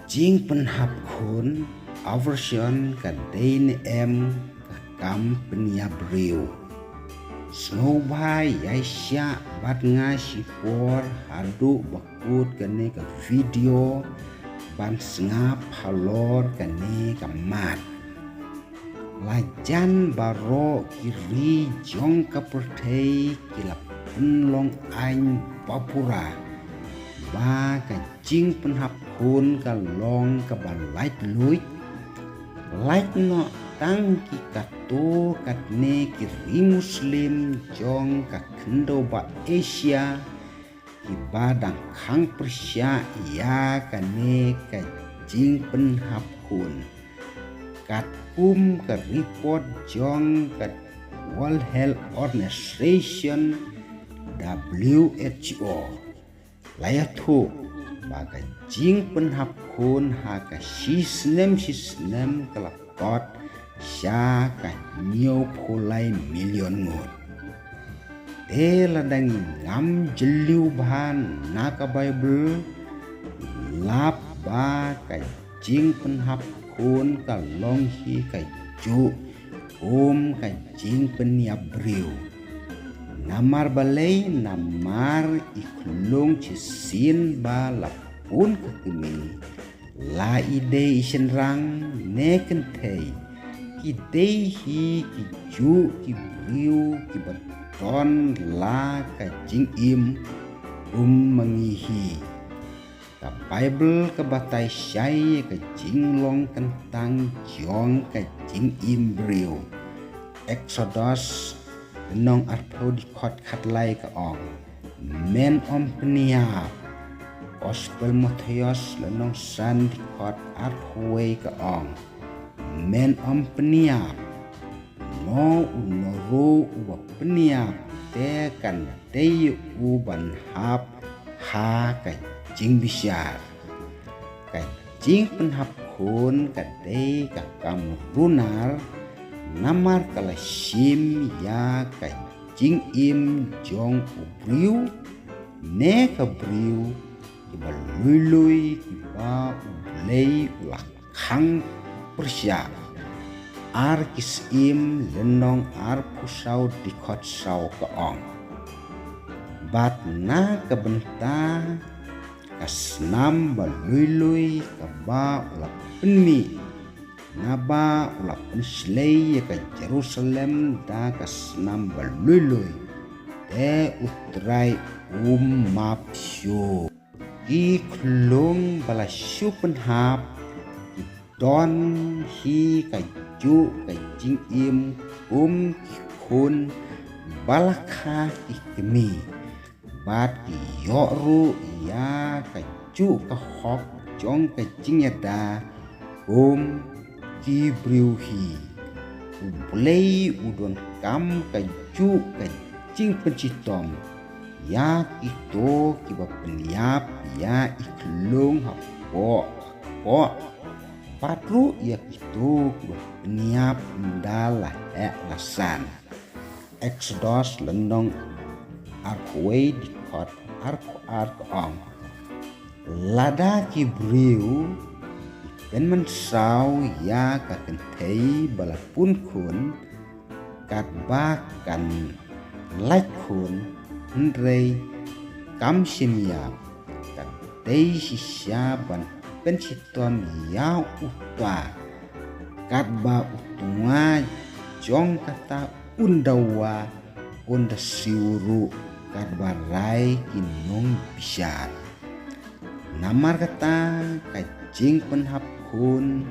Jing penhap kun aversion ka dain em ka kam penia breu. Snow bhai yai sya bat nga sipor hadu bakut kane ka video ban sngap halor kane ka mat. Lajan baro kiri jong ka pertei kilap penlong ain papura. Ba ka jing penhap kun ka long ka ba light luit. Light no tang ki kato katne kiri muslim jong ka kendo ba Asia ki badang khang Persia ya kane ka jing penhap kun. Kat ka report jong ka World Health Organization WHO layathu baga jing penhap kun ha ka sistem kelakot sya ka nyo pulai milion ngut te ladangi ngam jeliu bahan naka Bible lap ba ka jing penhap kun ka long hi ka ju ka jing peniap breu namar balai namar iklung cisin ba lapun kekimi la ide isen rang ne kentei ki dei hi ki ju ki breu ki baton la ka jing im mengihi ka Bible ka batai syai ka jing long kentang jong ka jing im breu Exodus nong arpo di khot khat lai ka ong men om peniap Gospel Matthews lenong san di khot arpoi ka ong men om peniap no unoro uwa peniap te kan te uban hap ha ka jing bisyar ka jing penhap kun ka te ka kam runar namar kala sim ya ka jing im jong ubriu ne ka briu ki ba lui ki ba ulei ulah khang Persia ar kis im lenong ar pusau di khot sau ka ong bat na ka benta kasnam ba lui ka ba ulah penmi naba ulah penslei ka Jerusalem da kasnam ba lui te utrai mapsyo ki klung bala syupen hap don hi ka ju ka jing im kun balakha ikmi bat ki yoru ya ka ju ka hok jong ka jing yada ki briu hi ulei udon kam ka ju ka jing pencitom ya kito ki ba peniap ya iklung hapo patru ya kito ki ba peniap ndala lasan Exodus lenong arkway di kot arko ong lada ki briu kan mensau ya ka kentei balapun kun kat bakan like kun Ndrei kam simya kat tei sisya ban pensitom ya utwa kat ba utunga jong kata undawa unda siuru kat barai kinong bisyar namar kata kajing penhap kun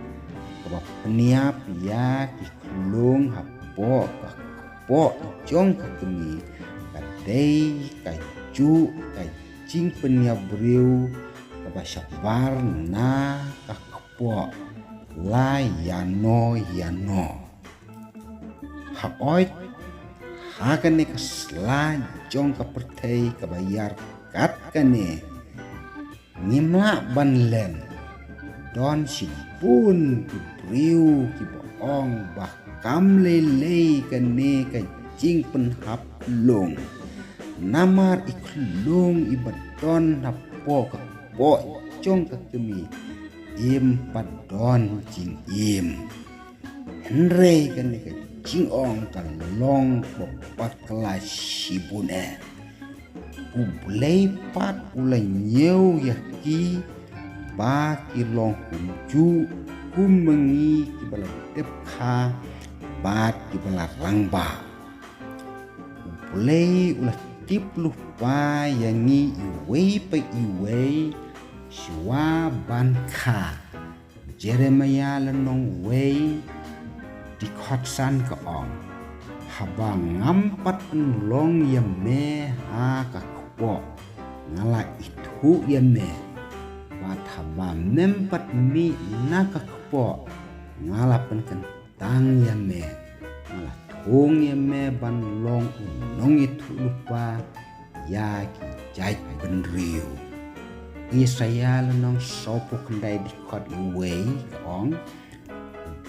kaba peniap ya kiklung hapo kapo jong kakemi kadei kaju kajing peniap breu kaba syakbar na kakapo la yano haoit hakane kasla jong kapertei kabayar kat kane ngimla banlen don sipun ki briu ki boong bah kam lele kane ka jing penhap long namar iklung ibaton hapo ka po jong ka kemi im padon jing im henre kan ka jing ong kan long pakla sibune ulay pat ulay nyew yaki ba ki long kunju kumengi ki bala depka bat ki bala rangba ulay ulah tip lupa yangi iway pa iway siwa banka Jeremiah lanong way di khotsan ka ong habang ngampat long yame ha ka kpo ngala itu yame bat haba mempat mi na ka kpo ngala pen kentang yame ngala thong yame ban long unong itu lupa ya ki jai ben riu Isaya lanong sopo kendai di khot iway ong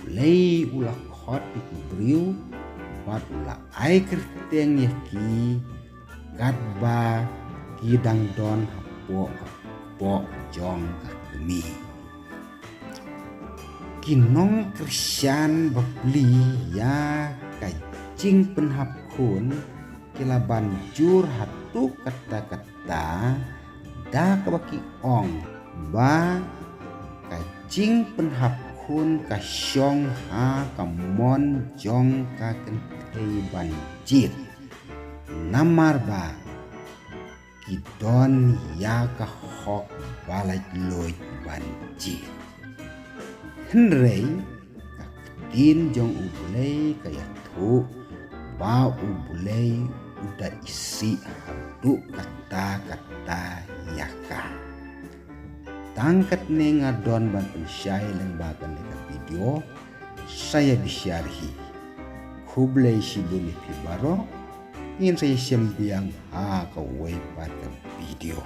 lay ula khot di briu bat ula ai kerteng yaki kat ba kidang don hapo jong kakemi kinong Krisyan bapli ya kajing penhap kun kila banjur hatu kata-kata da kabaki ong ba kajing penhap kun kasyong ha kamon jong ka kentei banjir namar ba kidon ya ka hok balaj loy banjir henrei kaketin jong ubulay kaya tu ba ubulay udah isi hadu kata-kata yaka tangkat ne ngadon ban pensyai leng bagan dekat video saya bisyarhi kublay sibuni pibaro ingin saya sembiang ha kawai pada video